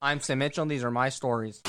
I'm Sam Mitchell, and these are my stories.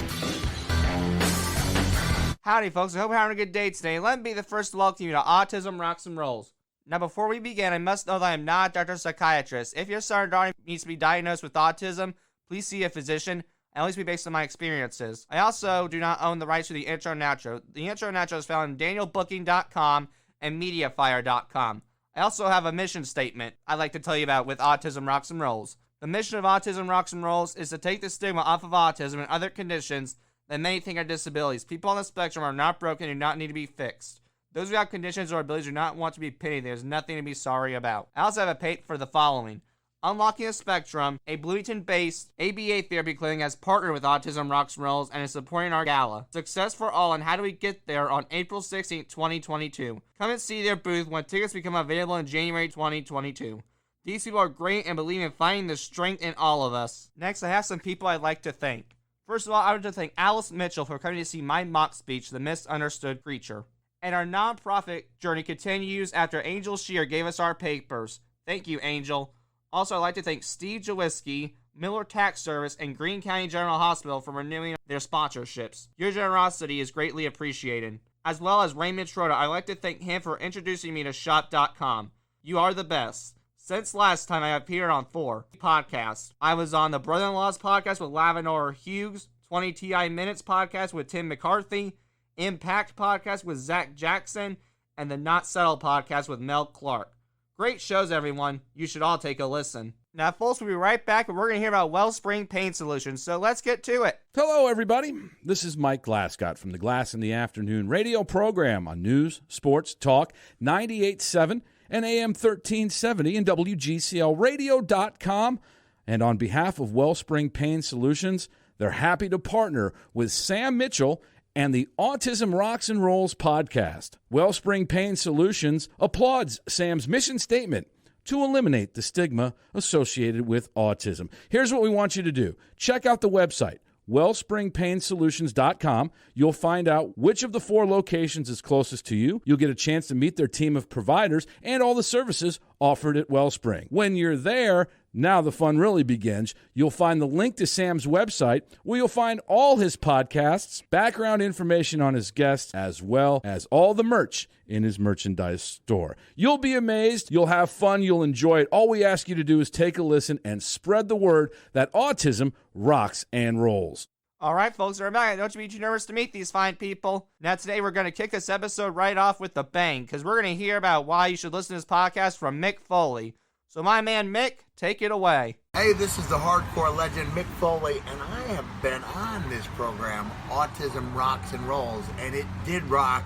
Howdy, folks. I hope you're having a good day today. Let me be the first to welcome you to Autism Rocks and Rolls. Now, before we begin, I must know that I am not a doctor or psychiatrist. If your son or daughter needs to be diagnosed with autism, please see a physician, and at least be based on my experiences. I also do not own the rights to the intro and outro. The intro and outro is found on danielbooking.com and mediafire.com. I also have a mission statement I'd like to tell you about with Autism Rocks and Rolls. The mission of Autism Rocks and Rolls is to take the stigma off of autism and other conditions that many think are disabilities. People on the spectrum are not broken and do not need to be fixed. Those without conditions or abilities do not want to be pitied. There's nothing to be sorry about. I also have a page for the following. Unlocking the Spectrum, a Bloomington-based ABA therapy clinic, has partnered with Autism Rocks and Rolls and is supporting our gala. Success for All and How Do We Get There on April 16, 2022. Come and see their booth when tickets become available in January 2022. These people are great and believe in finding the strength in all of us. Next, I have some people I'd like to thank. First of all, I would like to thank Alice Mitchell for coming to see my mock speech, The Misunderstood Creature. And our nonprofit journey continues after Angel Shear gave us our papers. Thank you, Angel. Also, I'd like to thank Steve Jawiski, Miller Tax Service, and Greene County General Hospital for renewing their sponsorships. Your generosity is greatly appreciated. As well as Raymond Schroeder, I'd like to thank him for introducing me to Shop.com. You are the best. Since last time I appeared on 4 podcasts. I was on the Brother-in-Law's podcast with Lavenor Hughes, 20 TI Minutes podcast with Tim McCarthy, Impact podcast with Zach Jackson, and the Not Settled podcast with Mel Clark. Great shows, everyone. You should all take a listen. Now, folks, we'll be right back, but we're going to hear about Wellspring Pain Solutions, so let's get to it. Hello, everybody. This is Mike Glascott from the Glass in the Afternoon radio program on News, Sports, Talk, 98.7 and AM 1370 and WGCLradio.com. And on behalf of Wellspring Pain Solutions, they're happy to partner with Sam Mitchell and the Autism Rocks and Rolls podcast. Wellspring Pain Solutions applauds Sam's mission statement to eliminate the stigma associated with autism. Here's what we want you to do. Check out the website, wellspringpainsolutions.com. You'll find out which of the 4 locations is closest to you. You'll get a chance to meet their team of providers and all the services offered at Wellspring. When you're there, now the fun really begins. You'll find the link to Sam's website where you'll find all his podcasts, background information on his guests, as well as all the merch in his merchandise store. You'll be amazed. You'll have fun. You'll enjoy it. All we ask you to do is take a listen and spread the word that autism rocks and rolls. All right, folks, remember, don't you be too nervous to meet these fine people. Now, today we're going to kick this episode right off with a bang, because we're going to hear about why you should listen to this podcast from Mick Foley. So my man Mick, take it away. Hey, this is the hardcore legend Mick Foley, and I have been on this program, Autism Rocks and Rolls, and it did rock,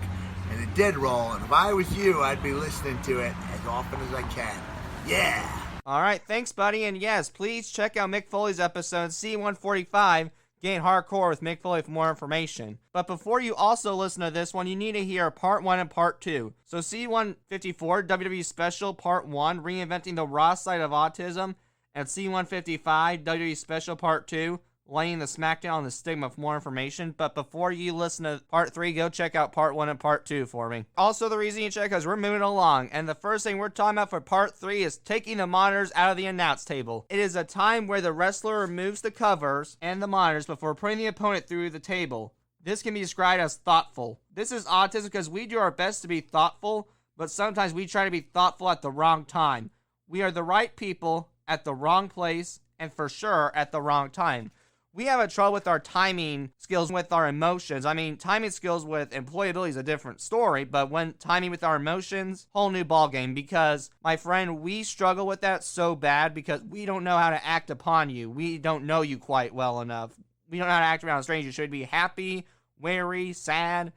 and it did roll, and if I was you, I'd be listening to it as often as I can. Yeah! All right, thanks, buddy, and yes, please check out Mick Foley's episode C145, Getting Hardcore with Mick Foley for more information. But before you also listen to this one, you need to hear Part 1 and Part 2. So C154, WWE Special Part 1, Reinventing the Raw Side of Autism, and C155, WWE Special Part 2, laying the smackdown on the stigma for more information. But before you listen to Part 3, go check out Part 1 and Part 2 for me. Also, the reason you check is we're moving along, and the first thing we're talking about for Part 3 is taking the monitors out of the announce table. It is a time where the wrestler removes the covers and the monitors before putting the opponent through the table. This can be described as thoughtful. This is autism because we do our best to be thoughtful, but sometimes we try to be thoughtful at the wrong time. We are the right people at the wrong place, and for sure at the wrong time. We have a trouble with our timing skills with our emotions. I mean, timing skills with employability is a different story, but when timing with our emotions, whole new ballgame. Because, my friend, we struggle with that so bad because we don't know how to act upon you. We don't know you quite well enough. We don't know how to act around strangers. Should we be happy, wary, sad,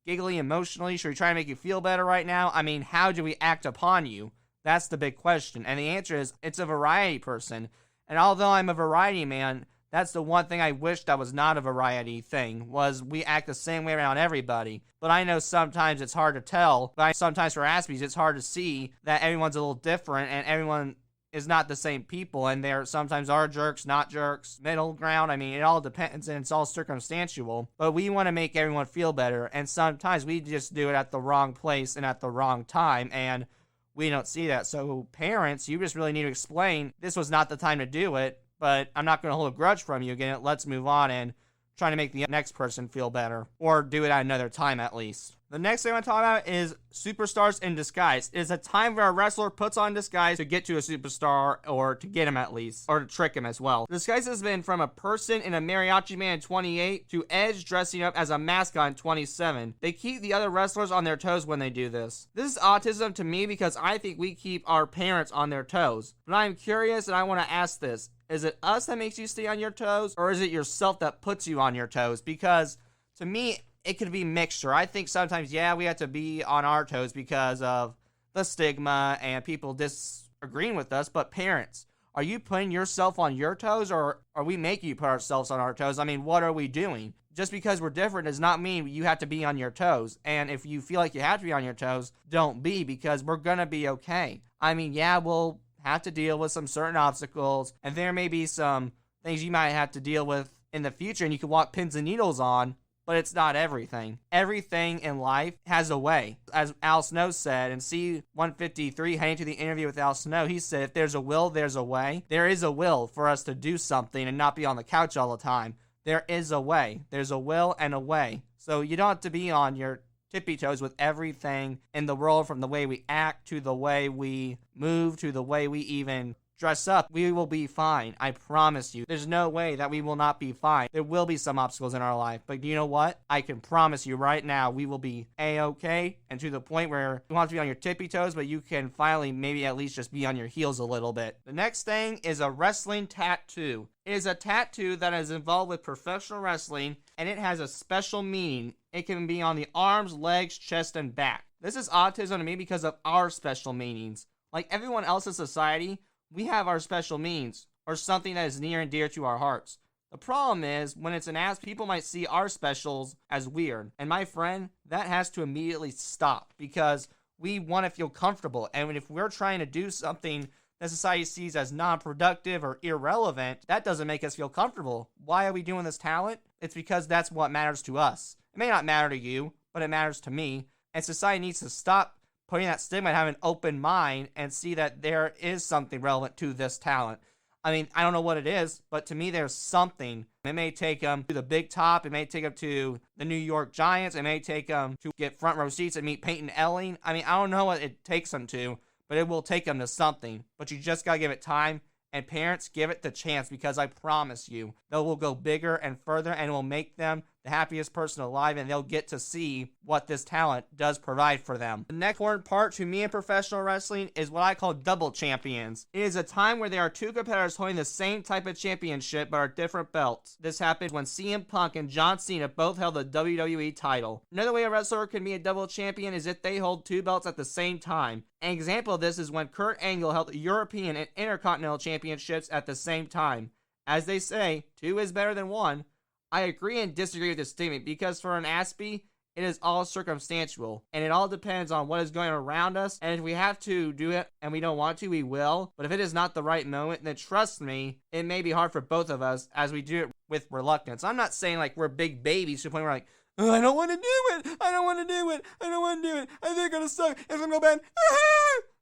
giggly, emotionally? Should we try to make you feel better right now? I mean, how do we act upon you? That's the big question. And the answer is, it's a variety person. And although I'm a variety man, that's the one thing I wish that was not a variety thing, was we act the same way around everybody. But I know sometimes it's hard to tell, but sometimes for Aspies it's hard to see that everyone's a little different and everyone is not the same people, and there sometimes are jerks, not jerks, middle ground. I mean, it all depends, and it's all circumstantial. But we want to make everyone feel better, and sometimes we just do it at the wrong place and at the wrong time, and we don't see that. So parents, you just really need to explain, this was not the time to do it. but I'm not going to hold a grudge from you. Again, let's move on and trying to make the next person feel better, or do it at another time at least. The next thing I want to talk about is superstars in disguise. It is a time where a wrestler puts on disguise to get to a superstar, or to get him at least, or to trick him as well. Disguise has been from a person in a mariachi man in 28 to Edge dressing up as a mascot in 27. They keep the other wrestlers on their toes when they do this. This is autism to me because I think we keep our parents on their toes. But I'm curious and I want to ask this. Is it us that makes you stay on your toes, or is it yourself that puts you on your toes? Because to me, it could be mixture. I think sometimes, yeah, we have to be on our toes because of the stigma and people disagreeing with us. But parents, are you putting yourself on your toes, or are we making you put ourselves on our toes? I mean, what are we doing? Just because we're different does not mean you have to be on your toes. And if you feel like you have to be on your toes, don't be, because we're going to be okay. I mean, yeah, we'll have to deal with some certain obstacles, and there may be some things you might have to deal with in the future, and you can walk pins and needles on, but it's not everything. Everything in life has a way. As Al Snow said in C-153, heading to the interview with Al Snow, he said, if there's a will, there's a way. There is a will for us to do something and not be on the couch all the time. There is a way. There's a will and a way. So you don't have to be on your tippy toes with everything in the world, from the way we act to the way we move to the way we even dress up. We will be fine. I promise you. There's no way that we will not be fine. There will be some obstacles in our life, but you know what? I can promise you right now we will be A-okay, and to the point where you want to be on your tippy toes, but you can finally maybe at least just be on your heels a little bit. The next thing is a wrestling tattoo. It is a tattoo that is involved with professional wrestling, and it has a special meaning. It can be on the arms, legs, chest, and back. This is autism to me because of our special meanings. Like everyone else in society, we have our special meanings, or something that is near and dear to our hearts. The problem is, when it's an ass, people might see our specials as weird. And my friend, that has to immediately stop, because we want to feel comfortable. And if we're trying to do something that society sees as non-productive or irrelevant, that doesn't make us feel comfortable. Why are we doing this talent? It's because that's what matters to us. It may not matter to you, but it matters to me. And society needs to stop putting that stigma and have an open mind and see that there is something relevant to this talent. I mean, I don't know what it is, but to me there's something. It may take them to the big top. It may take them to the New York Giants. It may take them to get front row seats and meet Peyton Elling. I mean, I don't know what it takes them to, but it will take them to something. But you just got to give it time. And parents, give it the chance, because I promise you, they will go bigger and further, and it will make them the happiest person alive, and they'll get to see what this talent does provide for them. The next important part to me in professional wrestling is what I call double champions. It is a time where there are two competitors holding the same type of championship but are different belts. This happened when CM Punk and John Cena both held the WWE title. Another way a wrestler can be a double champion is if they hold two belts at the same time. An example of this is when Kurt Angle held the European and Intercontinental Championships at the same time. As they say, two is better than one. I agree and disagree with this statement, because for an Aspie, it is all circumstantial, and it all depends on what is going around us, and if we have to do it and we don't want to, we will. But if it is not the right moment, then trust me, it may be hard for both of us as we do it with reluctance. I'm not saying like we're big babies to the point where we're like, oh, I don't want to do it, I don't want to do it, I don't want to do it, I think it's gonna suck, it's gonna go bad.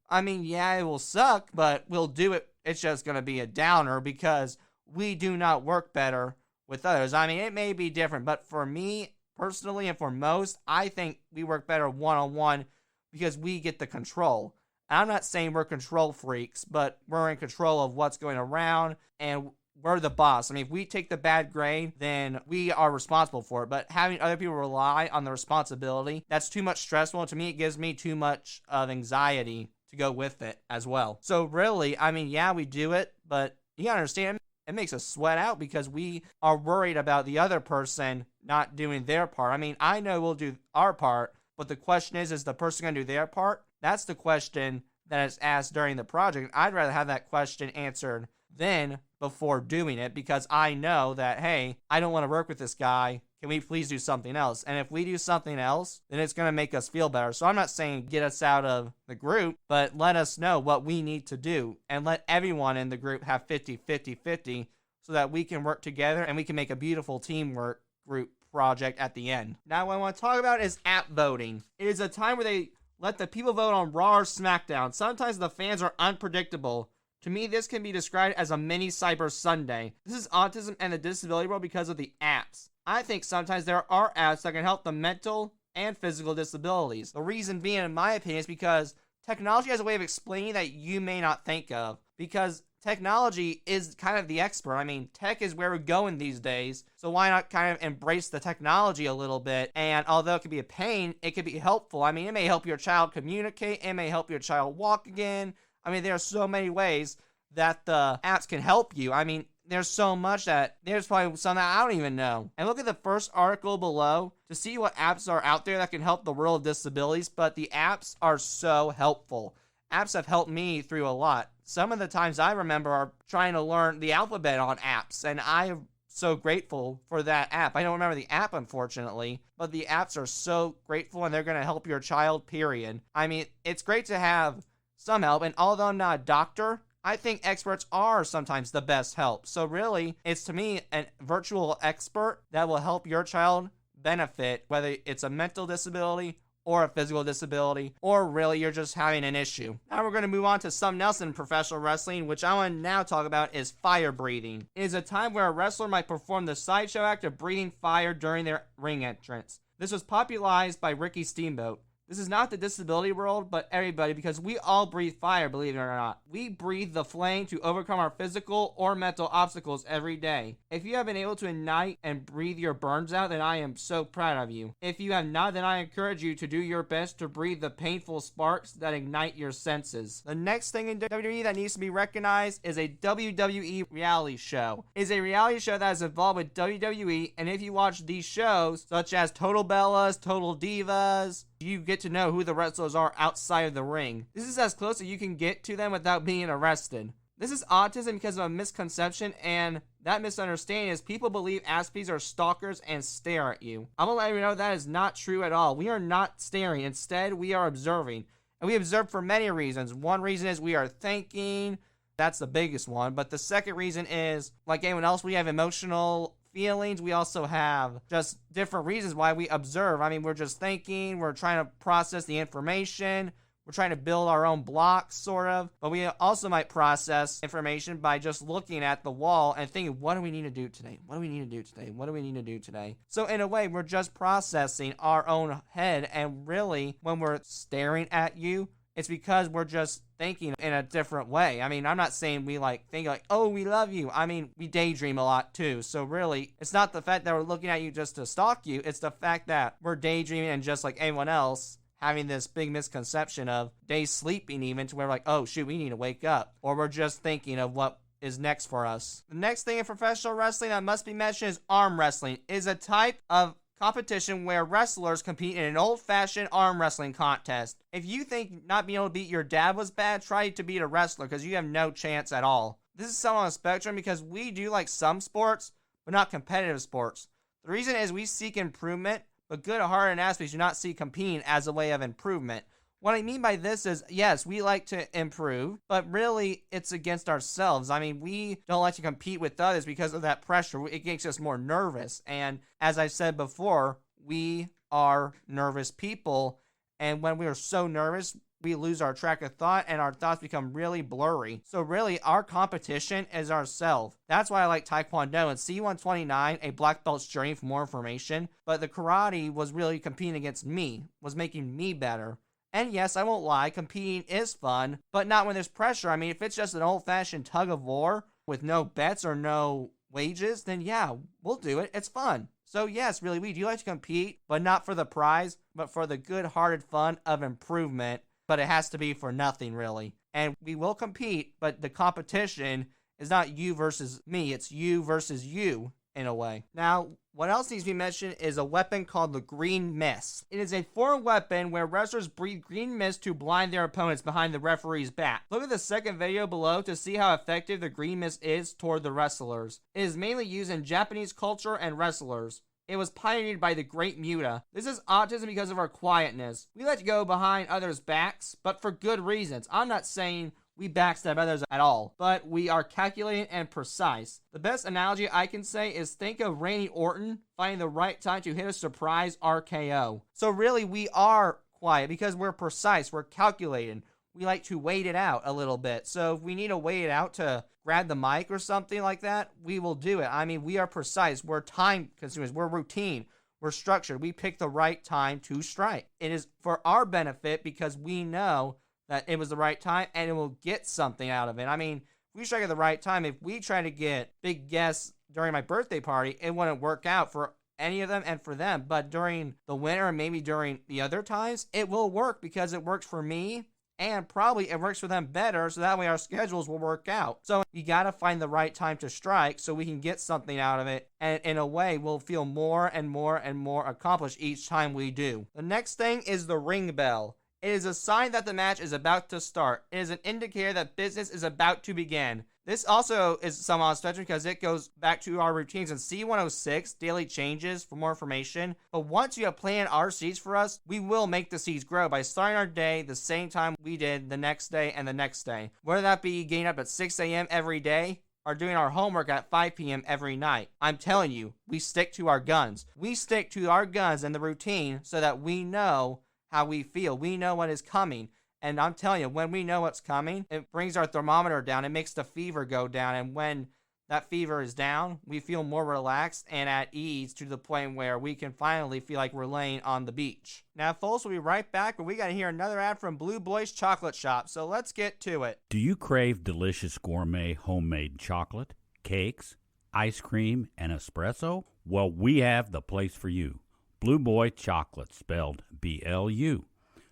I mean, yeah, it will suck, but we'll do it. It's just gonna be a downer because we do not work better with others. I mean, it may be different, but for me personally and for most, I think we work better one-on-one because we get the control. I'm not saying we're control freaks, but we're in control of what's going around, and we're the boss. I mean, if we take the bad grade, then we are responsible for it. But having other people rely on the responsibility, that's too much stressful. To me, it gives me too much of anxiety to go with it as well. So really, I mean, yeah, we do it, but you gotta understand, it makes us sweat out because we are worried about the other person not doing their part. I mean, I know we'll do our part, but the question is the person going to do their part? That's the question that is asked during the project. I'd rather have that question answered then before doing it, because I know that, hey, I don't want to work with this guy. Can we please do something else? And if we do something else, then it's going to make us feel better. So I'm not saying get us out of the group, but let us know what we need to do, and let everyone in the group have 50-50-50 so that we can work together and we can make a beautiful teamwork group project at the end. Now, what I want to talk about is app voting. It is a time where they let the people vote on Raw or SmackDown. Sometimes the fans are unpredictable. To me, this can be described as a mini Cyber Sunday. This is autism and the disability world because of the apps. I think sometimes there are apps that can help the mental and physical disabilities. The reason being, in my opinion, is because technology has a way of explaining that you may not think of. Because technology is kind of the expert. I mean, tech is where we're going these days. So why not kind of embrace the technology a little bit? And although it can be a pain, it can be helpful. I mean, it may help your child communicate. It may help your child walk again. I mean, there are so many ways that the apps can help you. I mean, there's so much that there's probably some that I don't even know. And look at the first article below to see what apps are out there that can help the world of disabilities. But the apps are so helpful. Apps have helped me through a lot. Some of the times I remember are trying to learn the alphabet on apps, and I'm so grateful for that app. I don't remember the app, unfortunately, but the apps are so grateful, and they're going to help your child, period. I mean, it's great to have some help, and although I'm not a doctor, I think experts are sometimes the best help. So really, it's to me a virtual expert that will help your child benefit, whether it's a mental disability or a physical disability, or really you're just having an issue. Now we're going to move on to something else in professional wrestling, which I want to now talk about is fire breathing. It is a time where a wrestler might perform the sideshow act of breathing fire during their ring entrance. This was popularized by Ricky Steamboat. This is not the disability world, but everybody, because we all breathe fire, believe it or not. We breathe the flame to overcome our physical or mental obstacles every day. If you have been able to ignite and breathe your burns out, then I am so proud of you. If you have not, then I encourage you to do your best to breathe the painful sparks that ignite your senses. The next thing in WWE that needs to be recognized is a WWE reality show. It is a reality show that is involved with WWE, and if you watch these shows, such as Total Bellas, Total Divas, you get to know who the wrestlers are outside of the ring. This is as close as you can get to them without being arrested. This is autism because of a misconception, and that misunderstanding is people believe Aspies are stalkers and stare at you. I'm gonna let you know that is not true at all. We are not staring. Instead, we are observing. And we observe for many reasons. One reason is we are thinking. That's the biggest one. But the second reason is, like anyone else, we have emotional feelings. We also have just different reasons why we observe. I mean, we're just thinking, we're trying to process the information, we're trying to build our own blocks, sort of, but we also might process information by just looking at the wall and thinking, what do we need to do today? What do we need to do today? What do we need to do today? So in a way, we're just processing our own head, and really, when we're staring at you, it's because we're just thinking in a different way. I mean, I'm not saying we think oh, we love you. I mean, we daydream a lot too. So really, it's not the fact that we're looking at you just to stalk you. It's the fact that we're daydreaming and just like anyone else, having this big misconception of day sleeping even to where we're like, oh shoot, we need to wake up. Or we're just thinking of what is next for us. The next thing in professional wrestling that must be mentioned is arm wrestling. It is a type of competition where wrestlers compete in an old-fashioned arm wrestling contest. If you think not being able to beat your dad was bad, try to beat a wrestler because you have no chance at all. This is somewhat on a spectrum because we do like some sports, but not competitive sports. The reason is we seek improvement, but good-hearted athletes do not see competing as a way of improvement. What I mean by this is, yes, we like to improve, but really it's against ourselves. I mean, we don't like to compete with others because of that pressure. It makes us more nervous. And as I said before, we are nervous people. And when we are so nervous, we lose our track of thought and our thoughts become really blurry. So really, our competition is ourselves. That's why I like Taekwondo and C129, a black belt's journey for more information. But the karate was really competing against me, was making me better. And yes, I won't lie, competing is fun, but not when there's pressure. I mean, if it's just an old-fashioned tug of war with no bets or no wages, then yeah, we'll do it. It's fun. So yes, really, we do like to compete, but not for the prize, but for the good-hearted fun of improvement. But it has to be for nothing, really. And we will compete, but the competition is not you versus me. It's you versus you, in a way. Now, what else needs to be mentioned is a weapon called the green mist. It is a foreign weapon where wrestlers breathe green mist to blind their opponents behind the referee's back. Look at the second video below to see how effective the green mist is toward the wrestlers. It is mainly used in Japanese culture and wrestlers. It was pioneered by the Great Muta. This is autism because of our quietness. We like to go behind others' backs, but for good reasons. I'm not saying we backstab others at all, but we are calculating and precise. The best analogy I can say is think of Randy Orton finding the right time to hit a surprise RKO. So really, we are quiet because we're precise, we're calculating. we like to wait it out a little bit. So if we need to wait it out to grab the mic or something like that, we will do it. I mean, we are precise. We're time consumers. We're routine. We're structured. We pick the right time to strike. It is for our benefit because we know that it was the right time and it will get something out of it. I mean, if we strike at the right time, if we try to get big guests during my birthday party, it wouldn't work out for any of them and for them. But during the winter and maybe during the other times, it will work because it works for me. And probably it works for them better, so that way our schedules will work out. So you gotta find the right time to strike so we can get something out of it. And in a way, we'll feel more and more and more accomplished each time we do. The next thing is the ring bell. It is a sign that the match is about to start. It is an indicator that business is about to begin. This also is somewhat special because it goes back to our routines in C106, daily changes, for more information. But once you have planned our seats for us, we will make the seats grow by starting our day the same time we did the next day and the next day. Whether that be getting up at 6 a.m. every day or doing our homework at 5 p.m. every night. I'm telling you, we stick to our guns. We stick to our guns and the routine so that we know how we feel. We know what is coming. And I'm telling you, when we know what's coming, it brings our thermometer down. It makes the fever go down. And when that fever is down, we feel more relaxed and at ease to the point where we can finally feel like we're laying on the beach. Now, folks, we'll be right back, but we got to hear another ad from Blue Boy's Chocolate Shop. So let's get to it. Do you crave delicious gourmet homemade chocolate, cakes, ice cream, and espresso? Well, we have the place for you. Blue Boy Chocolate, spelled B-L-U.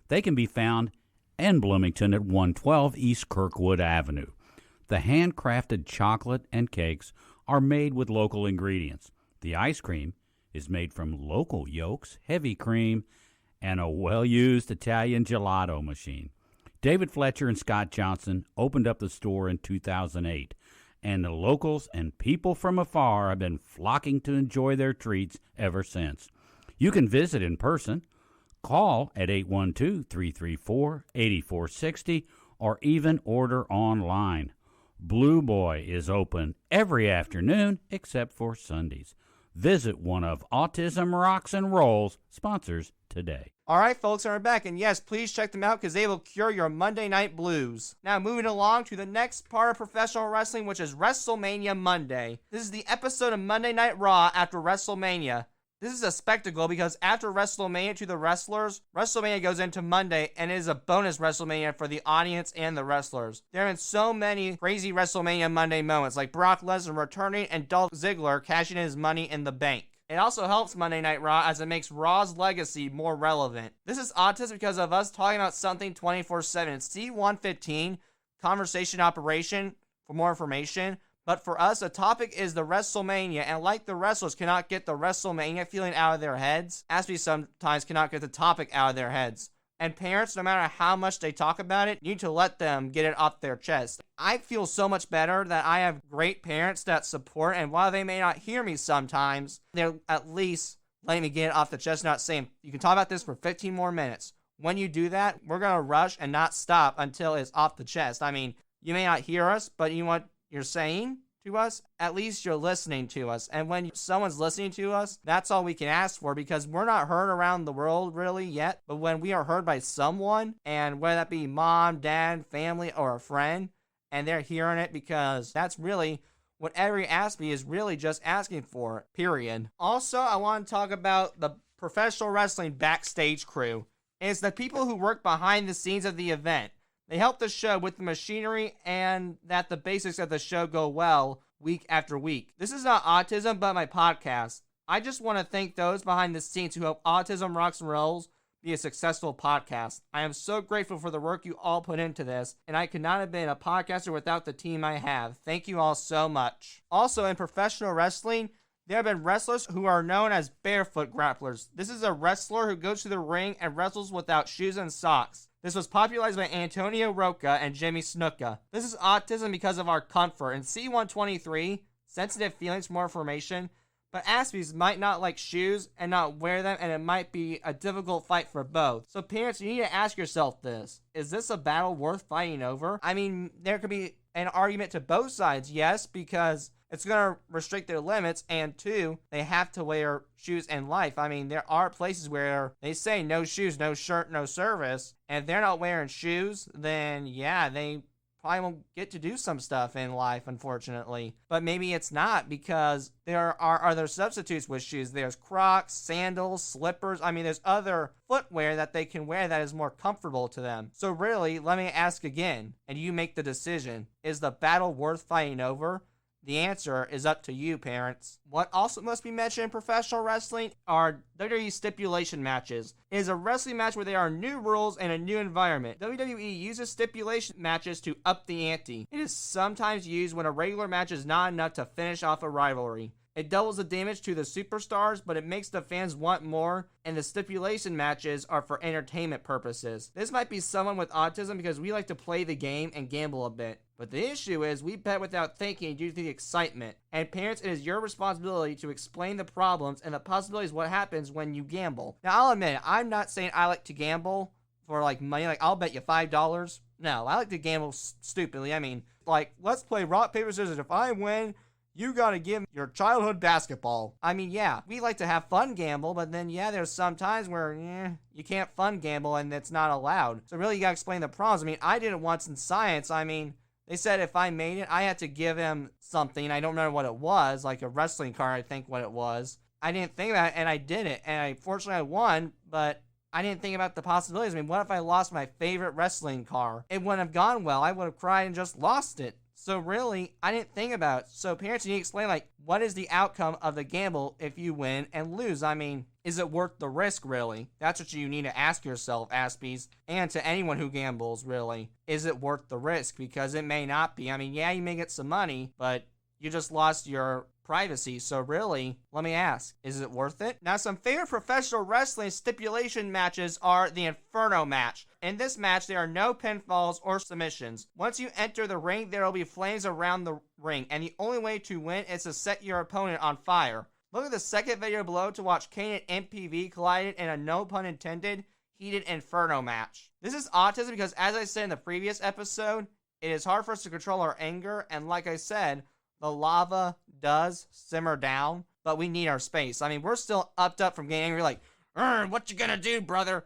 They can be found in Bloomington at 112 East Kirkwood Avenue. The handcrafted chocolate and cakes are made with local ingredients. The ice cream is made from local yolks, heavy cream, and a well-used Italian gelato machine. David Fletcher and Scott Johnson opened up the store in 2008, and the locals and people from afar have been flocking to enjoy their treats ever since. You can visit in person, call at 812-334-8460, or even order online. Blue Boy is open every afternoon except for Sundays. Visit one of Autism Rocks and Rolls sponsors today. All right, folks, we're back, and yes, please check them out because they will cure your Monday night blues. Now, moving along to the next part of professional wrestling, which is WrestleMania Monday. This is the episode of Monday Night Raw after WrestleMania. This is a spectacle because after WrestleMania to the wrestlers, WrestleMania goes into Monday and it is a bonus WrestleMania for the audience and the wrestlers. There have been so many crazy WrestleMania Monday moments like Brock Lesnar returning and Dolph Ziggler cashing in his money in the bank. It also helps Monday Night Raw as it makes Raw's legacy more relevant. This is Autism because of us talking about something 24/7. It's C115, Conversation Operation, for more information. But for us, the topic is the WrestleMania, and like the wrestlers cannot get the WrestleMania feeling out of their heads, Aspie sometimes cannot get the topic out of their heads. And parents, no matter how much they talk about it, need to let them get it off their chest. I feel so much better that I have great parents that support, and while they may not hear me sometimes, they're at least letting me get it off the chest, not saying, you can talk about this for 15 more minutes. When you do that, we're going to rush and not stop until it's off the chest. I mean, you may not hear us, but you know what you're saying to us? At least you're listening to us. And when someone's listening to us, that's all we can ask for because we're not heard around the world really yet. But when we are heard by someone, and whether that be mom, dad, family, or a friend, and they're hearing it, because that's really what every Aspie is really just asking for, period. Also, I want to talk about the professional wrestling Backstage Crew. It's the people who work behind the scenes of the event. They help the show with the machinery and that the basics of the show go well week after week. This is not Autism, but my podcast. I just want to thank those behind the scenes who help Autism Rocks and Rolls be a successful podcast. I am so grateful for the work you all put into this, and I could not have been a podcaster without the team I have. Thank you all so much. Also, in professional wrestling, there have been wrestlers who are known as barefoot grapplers. This is a wrestler who goes to the ring and wrestles without shoes and socks. This was popularized by Antonio Rocca and Jimmy Snuka. This is Autism because of our comfort. In C123, sensitive feelings for more information, but Aspies might not like shoes and not wear them, and it might be a difficult fight for both. So parents, you need to ask yourself this. Is this a battle worth fighting over? I mean, there could be an argument to both sides. Yes, because it's going to restrict their limits, and 2, they have to wear shoes in life. I mean, there are places where they say no shoes, no shirt, no service, and if they're not wearing shoes, then yeah, they probably won't get to do some stuff in life, unfortunately. But maybe it's not, because there are other substitutes with shoes. There's Crocs, sandals, slippers. I mean, there's other footwear that they can wear that is more comfortable to them. So really, let me ask again, and you make the decision. Is the battle worth fighting over? The answer is up to you, parents. What also must be mentioned in professional wrestling are WWE Stipulation Matches. It is a wrestling match where there are new rules and a new environment. WWE uses stipulation matches to up the ante. It is sometimes used when a regular match is not enough to finish off a rivalry. It doubles the damage to the superstars, but it makes the fans want more, and the stipulation matches are for entertainment purposes. This might be someone with autism because we like to play the game and gamble a bit. But the issue is we bet without thinking due to the excitement. And parents, it is your responsibility to explain the problems and the possibilities of what happens when you gamble. Now, I'll admit, I'm not saying I like to gamble for like money. Like, I'll bet you $5. No, I like to gamble stupidly. I mean, like, let's play rock, paper, scissors. If I win, you gotta give your childhood basketball. I mean, yeah, we like to have fun gamble, but then, yeah, there's some times where, you can't fun gamble and it's not allowed. So really, you gotta explain the problems. I mean, I did it once in science. I mean, they said if I made it, I had to give him something. I don't remember what it was, like a wrestling card, I think what it was. I didn't think about it, and I did it. And fortunately, I won, but I didn't think about the possibilities. I mean, what if I lost my favorite wrestling car? It wouldn't have gone well. I would have cried and just lost it. So really, I didn't think about it. So parents, you need to explain, like, what is the outcome of the gamble if you win and lose? I mean, is it worth the risk, really? That's what you need to ask yourself, Aspies, and to anyone who gambles, really. Is it worth the risk? Because it may not be. I mean, yeah, you may get some money, but you just lost your privacy. So really, let me ask, is it worth it? Now, some favorite professional wrestling stipulation matches are the Inferno match. In this match, there are no pinfalls or submissions. Once you enter the ring, there will be flames around the ring, and the only way to win is to set your opponent on fire. Look at the second video below to watch Kane and MPV collided in a no pun intended heated Inferno match. This is autism because, as I said in the previous episode, it is hard for us to control our anger, and like I said, the lava does simmer down, but we need our space. I mean, we're still upped up from getting angry, like, what you gonna do, brother?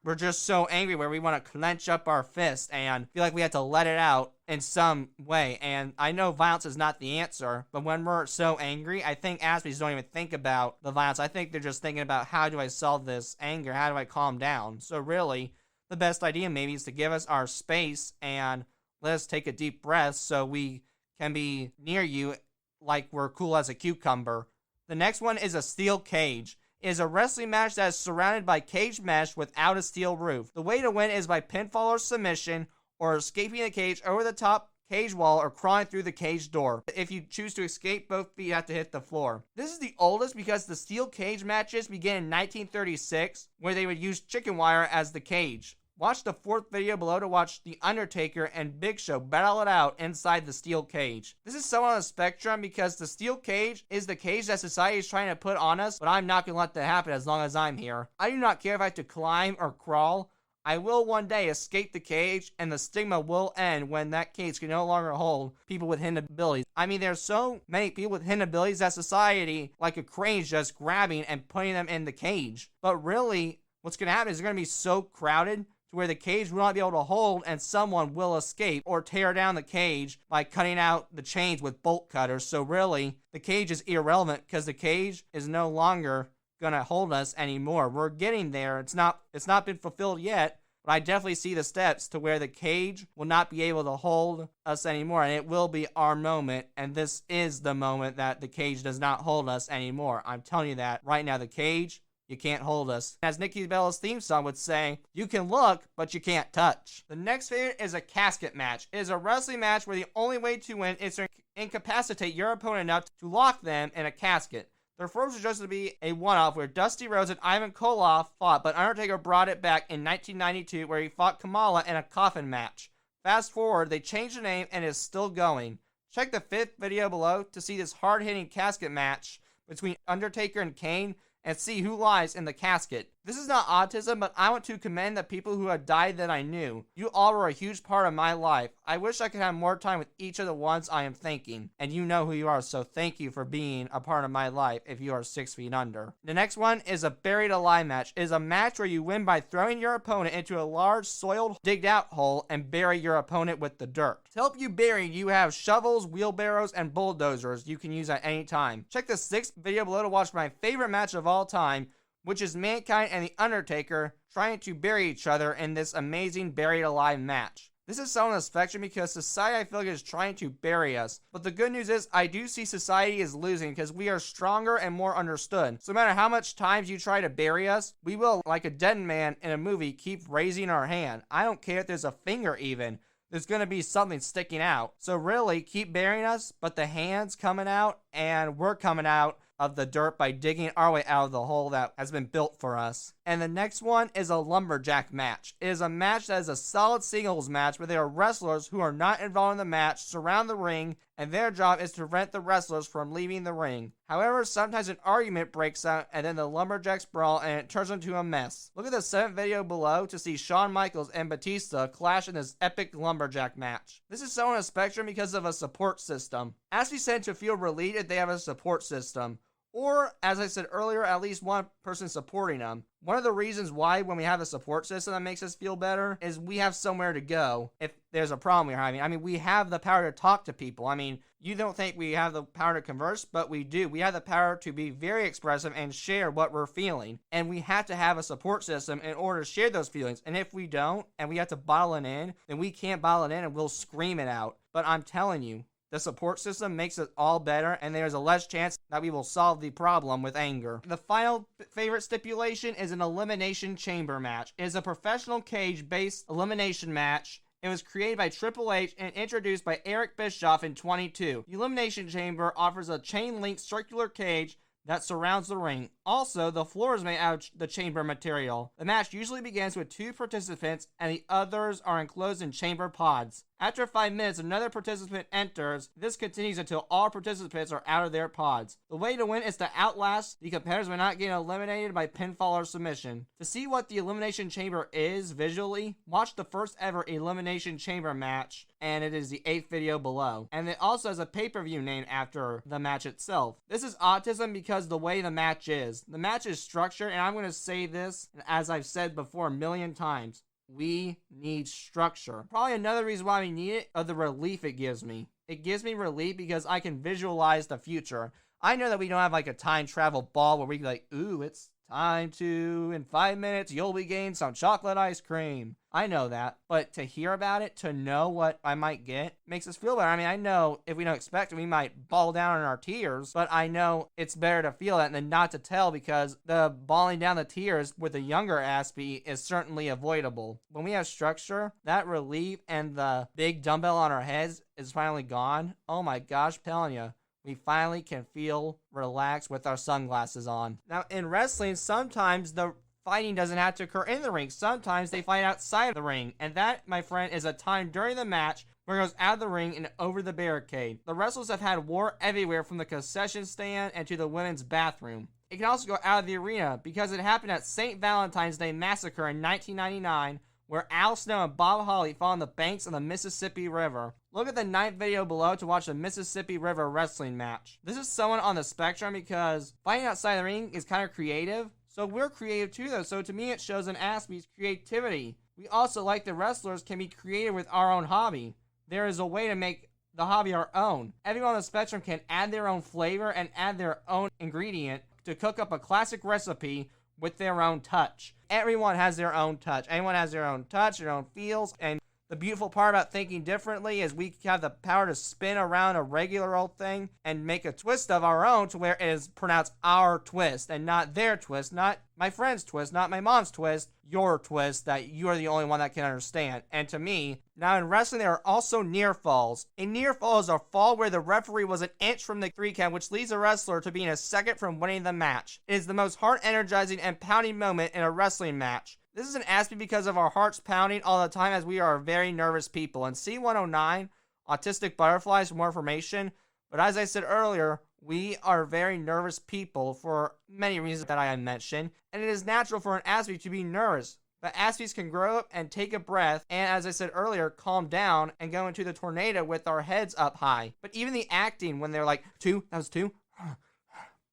We're just so angry where we want to clench up our fist and feel like we have to let it out in some way. And I know violence is not the answer, but when we're so angry, I think Aspies don't even think about the violence. I think they're just thinking about, how do I solve this anger? How do I calm down? So really, the best idea maybe is to give us our space and let us take a deep breath so we can be near you like we're cool as a cucumber. The next one is a steel cage. It is a wrestling match that is surrounded by cage mesh without a steel roof. The way to win is by pinfall or submission, or escaping the cage over the top cage wall, or crawling through the cage door. If you choose to escape, both feet have to hit the floor. This is the oldest because the steel cage matches began in 1936, where they would use chicken wire as the cage. Watch the fourth video below to watch The Undertaker and Big Show battle it out inside the steel cage. This is somewhat on the spectrum because the steel cage is the cage that society is trying to put on us, but I'm not going to let that happen as long as I'm here. I do not care if I have to climb or crawl. I will one day escape the cage, and the stigma will end when that cage can no longer hold people with hidden abilities. I mean, there's so many people with hidden abilities that society, like a crane, is just grabbing and putting them in the cage. But really, what's going to happen is they're going to be so crowded to where the cage will not be able to hold, and someone will escape or tear down the cage by cutting out the chains with bolt cutters. So really, the cage is irrelevant because the cage is no longer gonna hold us anymore. We're getting there. It's not been fulfilled yet, but I definitely see the steps to where the cage will not be able to hold us anymore, and it will be our moment, and this is the moment that the cage does not hold us anymore. I'm telling you that right now. The cage, you can't hold us. As Nikki Bella's theme song would say, you can look, but you can't touch. The next favorite is a casket match. It is a wrestling match where the only way to win is to incapacitate your opponent enough to lock them in a casket. Their first was just to be a one-off where Dusty Rhodes and Ivan Koloff fought, but Undertaker brought it back in 1992 where he fought Kamala in a Coffin Match. Fast forward, they changed the name and it is still going. Check the fifth video below to see this hard-hitting casket match between Undertaker and Kane and see who lies in the casket. This is not autism, but I want to commend the people who have died that I knew. You all were a huge part of my life. I wish I could have more time with each of the ones I am thanking. And you know who you are, so thank you for being a part of my life if you are 6 feet under. The next one is a buried alive match. It is a match where you win by throwing your opponent into a large soiled, digged out hole and bury your opponent with the dirt. To help you bury, you have shovels, wheelbarrows, and bulldozers you can use at any time. Check the 6th video below to watch my favorite match of all time, which is Mankind and The Undertaker trying to bury each other in this amazing buried alive match. This is so on the spectrum because society, I feel like, is trying to bury us. But the good news is, I do see society is losing because we are stronger and more understood. So no matter how much times you try to bury us, we will, like a dead man in a movie, keep raising our hand. I don't care if there's a finger even. There's going to be something sticking out. So really, keep burying us, but the hand's coming out, and we're coming out of the dirt by digging our way out of the hole that has been built for us. And the next one is a lumberjack match. It is a match that is a solid singles match where there are wrestlers who are not involved in the match surround the ring, and their job is to prevent the wrestlers from leaving the ring. However, sometimes an argument breaks out and then the lumberjacks brawl and it turns into a mess. Look at the 7th video below to see Shawn Michaels and Batista clash in this epic lumberjack match. This is so on a spectrum because of a support system. Aspie's said to feel relieved if they have a support system. Or, as I said earlier, at least one person supporting them. One of the reasons why when we have a support system that makes us feel better is we have somewhere to go if there's a problem we're having. I mean, we have the power to talk to people. I mean, you don't think we have the power to converse, but we do. We have the power to be very expressive and share what we're feeling. And we have to have a support system in order to share those feelings. And if we don't, and we have to bottle it in, then we can't bottle it in and we'll scream it out. But I'm telling you, the support system makes it all better, and there's a less chance that we will solve the problem with anger. The final favorite stipulation is an elimination chamber match. It is a professional cage-based elimination match. It was created by Triple H and introduced by Eric Bischoff in 2022. The elimination chamber offers a chain-link circular cage that surrounds the ring. Also, the floor is made out of the chamber material. The match usually begins with 2 participants and the others are enclosed in chamber pods. After 5 minutes, another participant enters. This continues until all participants are out of their pods. The way to win is to outlast the competitors by not getting eliminated by pinfall or submission. To see what the Elimination Chamber is visually, watch the first ever Elimination Chamber match, and it is the 8th video below. And it also has a pay-per-view named after the match itself. This is Autism because the way the match is. The match is structured, and I'm going to say this, as I've said before a million times. We need structure. Probably another reason why we need it are the relief it gives me. It gives me relief because I can visualize the future. I know that we don't have like a time travel ball where we can like, ooh, it's time to, in 5 minutes, you'll be getting some chocolate ice cream. I know that, but to hear about it, to know what I might get, makes us feel better. I mean, I know if we don't expect it, we might bawl down in our tears, but I know it's better to feel that than not to tell because the bawling down the tears with a younger Aspie is certainly avoidable. When we have structure, that relief and the big dumbbell on our heads is finally gone. Oh my gosh, I'm telling you. We finally can feel relaxed with our sunglasses on. Now, in wrestling, sometimes the fighting doesn't have to occur in the ring. Sometimes they fight outside of the ring. And that, my friend, is a time during the match where it goes out of the ring and over the barricade. The wrestlers have had war everywhere from the concession stand and to the women's bathroom. It can also go out of the arena because it happened at St. Valentine's Day Massacre in 1999 where Al Snow and Bob Holly fought on the banks of the Mississippi River. Look at the 9th video below to watch the Mississippi River wrestling match. This is someone on the spectrum because fighting outside the ring is kind of creative. So we're creative too though, so to me it shows an Aspie's creativity. We also, like the wrestlers, can be creative with our own hobby. There is a way to make the hobby our own. Everyone on the spectrum can add their own flavor and add their own ingredient to cook up a classic recipe with their own touch. Everyone has their own touch. Everyone has their own touch, their own feels, and the beautiful part about thinking differently is we have the power to spin around a regular old thing and make a twist of our own to where it is pronounced our twist and not their twist, not my friend's twist, not my mom's twist, your twist that you're the only one that can understand. And to me, now in wrestling there are also near falls. A near fall is a fall where the referee was an inch from the 3 count, which leads a wrestler to being a second from winning the match. It is the most heart-energizing and pounding moment in a wrestling match. This is an Aspie because of our hearts pounding all the time as we are very nervous people. And C109, Autistic Butterflies, for more information. But as I said earlier, We are very nervous people for many reasons that I mentioned, and it is natural for an athlete to be nervous. But athletes can grow up and take a breath, and as I said earlier, calm down and go into the tornado with our heads up high. But even the acting, when they're like, two, that was two,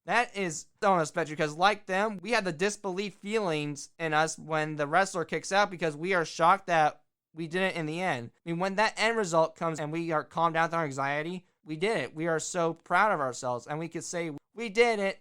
that is so unexpected, because like them, we have the disbelief feelings in us when the wrestler kicks out, because we are shocked that we did it in the end. I mean, when that end result comes and we are calmed down with our anxiety, we did it. We are so proud of ourselves, and we could say, we did it,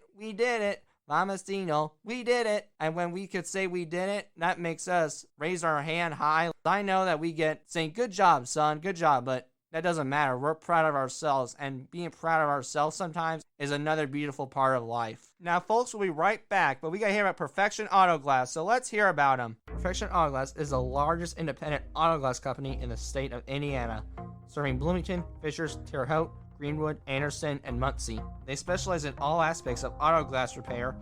Vamos Dino, we did it. And when we could say we did it, that makes us raise our hand high. I know that we get saying, good job, son, good job, but that doesn't matter. We're proud of ourselves, and being proud of ourselves sometimes is another beautiful part of life. Now, folks, we'll be right back, but we gotta hear about Perfection Auto Glass, so let's hear about them. Perfection Auto Glass is the largest independent auto glass company in the state of Indiana, serving Bloomington, Fishers, Terre Haute, Greenwood, Anderson, and Muncie. They specialize in all aspects of auto glass repair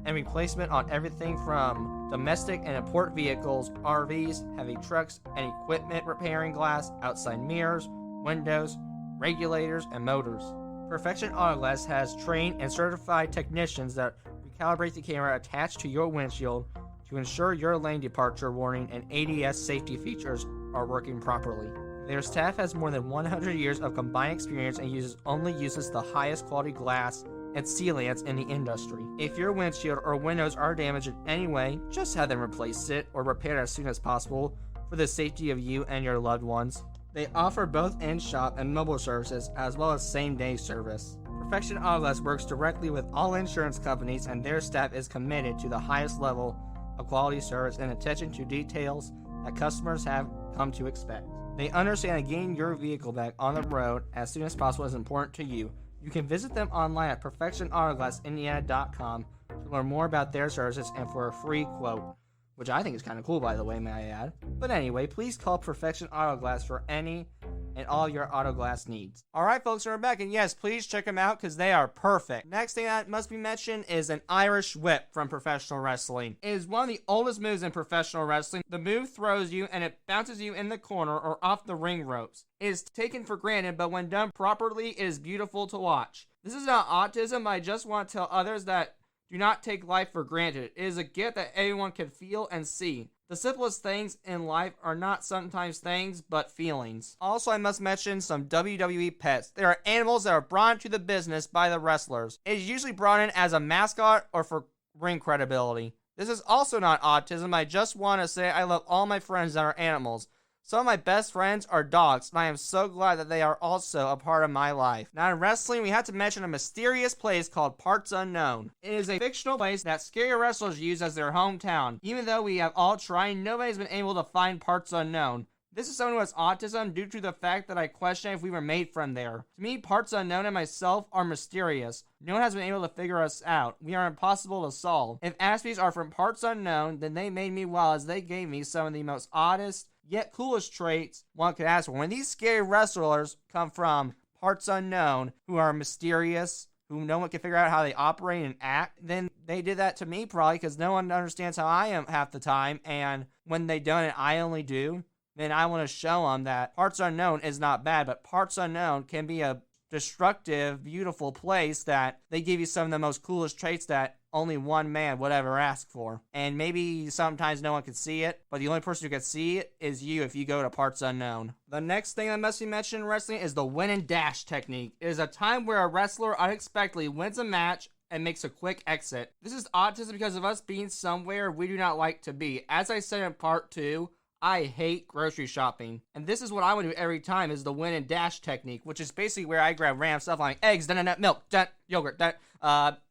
and replacement on everything from domestic and import vehicles, RVs, heavy trucks, and equipment repairing glass, outside mirrors, windows, regulators, and motors. Perfection Auto Glass has trained and certified technicians that recalibrate the camera attached to your windshield to ensure your lane departure warning and ADS safety features are working properly. Their staff has more than 100 years of combined experience and uses the highest quality glass and sealants in the industry. If your windshield or windows are damaged in any way, just have them replace it or repaired as soon as possible for the safety of you and your loved ones. They offer both in-shop and mobile services as well as same-day service. Perfection Auto Glass works directly with all insurance companies, and their staff is committed to the highest level of quality service and attention to details that customers have come to expect. They understand that getting your vehicle back on the road as soon as possible is important to you. You can visit them online at perfectionautoglassindiana.com to learn more about their services and for a free quote, which I think is kind of cool, by the way, may I add. But anyway, please call Perfection Auto Glass for any and all your auto glass needs. Alright folks, we're back, and yes, please check them out because they are perfect. Next thing that must be mentioned is an Irish whip from professional wrestling. It is one of the oldest moves in professional wrestling. The move throws you and it bounces you in the corner or off the ring ropes. It is taken for granted, but when done properly, it is beautiful to watch. This is not autism, but I just want to tell others that do not take life for granted. It is a gift that everyone can feel and see. The simplest things in life are not sometimes things, but feelings. Also, I must mention some WWE pets. There are animals that are brought into the business by the wrestlers. It is usually brought in as a mascot or for ring credibility. This is also not autism. I just want to say I love all my friends that are animals. Some of my best friends are dogs, and I am so glad that they are also a part of my life. Now in wrestling, we have to mention a mysterious place called Parts Unknown. It is a fictional place that scary wrestlers use as their hometown. Even though we have all tried, nobody's been able to find Parts Unknown. This is someone who has autism due to the fact that I question if we were made from there. To me, Parts Unknown and myself are mysterious. No one has been able to figure us out. We are impossible to solve. If aspects are from Parts Unknown, then they made me well, as they gave me some of the most oddest yet coolest traits one could ask for. When these scary wrestlers come from Parts Unknown, who are mysterious, who no one can figure out how they operate and act, then they did that to me probably because no one understands how I am half the time, and when they don't and I only do, then I want to show them that Parts Unknown is not bad, but Parts Unknown can be a destructive, beautiful place that they give you some of the most coolest traits that only one man would ever ask for. And maybe sometimes no one can see it, but the only person who can see it is you if you go to Parts Unknown. The next thing that must be mentioned in wrestling is the win and dash technique. It is a time where a wrestler unexpectedly wins a match and makes a quick exit. This is autism because of us being somewhere we do not like to be. As I said in part 2, I hate grocery shopping. And this is what I would do every time, is the win and dash technique, which is basically where I grab random stuff like eggs, milk, yogurt,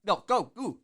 milk, go, ooh,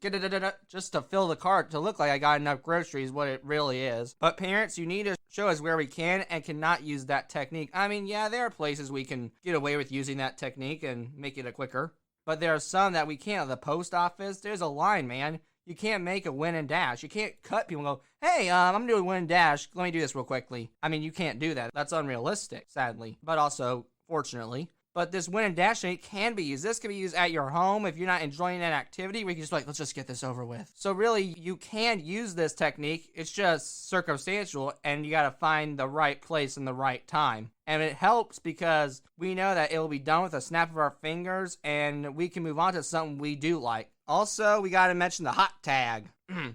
just to fill the cart to look like I got enough groceries, what it really is. But parents, you need to show us where we can and cannot use that technique. I mean, yeah, there are places we can get away with using that technique and make it a quicker. But there are some that we can't. The post office, there's a line, man. You can't make a win and dash. You can't cut people and go, hey, I'm doing win and dash. Let me do this real quickly. I mean, you can't do that. That's unrealistic, sadly. But also, fortunately. But this win and dash technique can be used. This can be used at your home if you're not enjoying an activity where you can just be like, let's just get this over with. So really, you can use this technique. It's just circumstantial, and you got to find the right place and the right time. And it helps because we know that it will be done with a snap of our fingers, and we can move on to something we do like. Also, we got to mention the hot tag.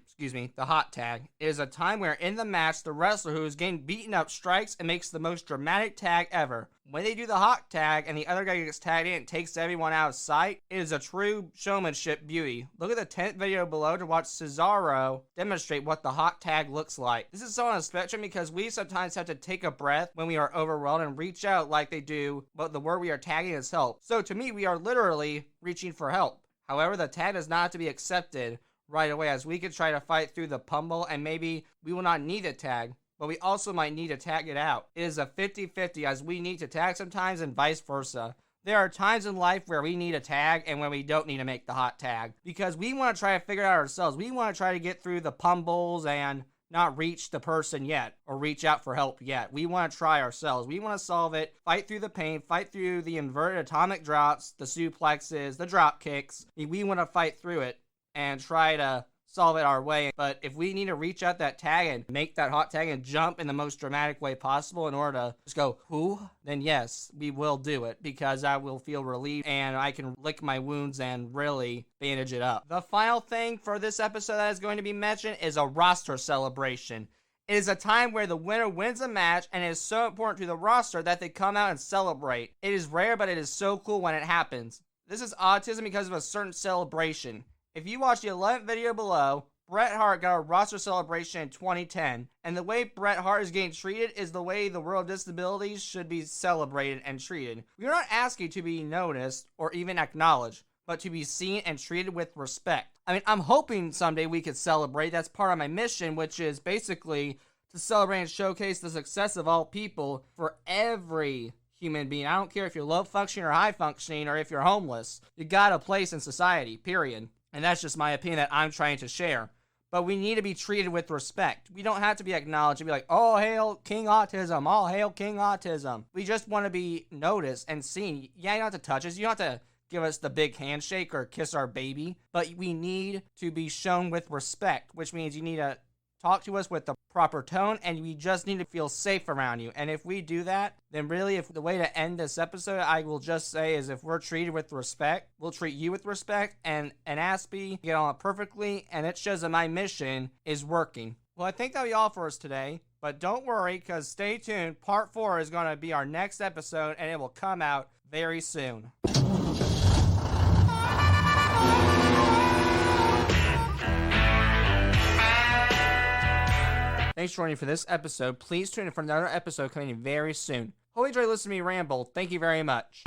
Excuse me, the hot tag. It is a time where in the match, the wrestler who is getting beaten up strikes and makes the most dramatic tag ever. When they do the hot tag and the other guy gets tagged in and takes everyone out of sight, it is a true showmanship beauty. Look at the 10th video below to watch Cesaro demonstrate what the hot tag looks like. This is so on a spectrum because we sometimes have to take a breath when we are overwhelmed and reach out like they do, but the word we are tagging is help. So to me, we are literally reaching for help. However, the tag is not to be accepted right away, as we could try to fight through the pummel and maybe we will not need a tag, but we also might need to tag it out. It is a 50-50 as we need to tag sometimes and vice versa. There are times in life where we need a tag and when we don't need to make the hot tag because we want to try to figure it out ourselves. We want to try to get through the pummels and not reach the person yet or reach out for help yet. We want to try ourselves. We want to solve it, fight through the pain, fight through the inverted atomic drops, the suplexes, the drop kicks. We want to fight through it and try to solve it our way. But if we need to reach out that tag and make that hot tag and jump in the most dramatic way possible in order to just go, whoo, then yes, we will do it because I will feel relieved and I can lick my wounds and really bandage it up. The final thing for this episode that is going to be mentioned is a roster celebration. It is a time where the winner wins a match and it is so important to the roster that they come out and celebrate. It is rare, but it is so cool when it happens. This is Autism because of a certain celebration. If you watch the 11th video below, Bret Hart got a roster celebration in 2010, and the way Bret Hart is getting treated is the way the world of disabilities should be celebrated and treated. We are not asking to be noticed or even acknowledged, but to be seen and treated with respect. I mean, I'm hoping someday we could celebrate. That's part of my mission, which is basically to celebrate and showcase the success of all people for every human being. I don't care if you're low functioning or high functioning or if you're homeless. You got a place in society, period. And that's just my opinion that I'm trying to share. But we need to be treated with respect. We don't have to be acknowledged and be like, oh, hail King Autism. Oh, hail King Autism. We just want to be noticed and seen. Yeah, you don't have to touch us. You don't have to give us the big handshake or kiss our baby. But we need to be shown with respect, which means you need to talk to us with the proper tone, and we just need to feel safe around you. And if we do that, then really, if the way to end this episode, I will just say, is if we're treated with respect, we'll treat you with respect, and Aspie get on it perfectly, and it shows that my mission is working. Well, I think that'll be all for us today, but don't worry, because stay tuned. Part 4 is going to be our next episode, and it will come out very soon. Thanks for joining for this episode. Please tune in for another episode coming in very soon. Hope you enjoyed listening to me ramble. Thank you very much.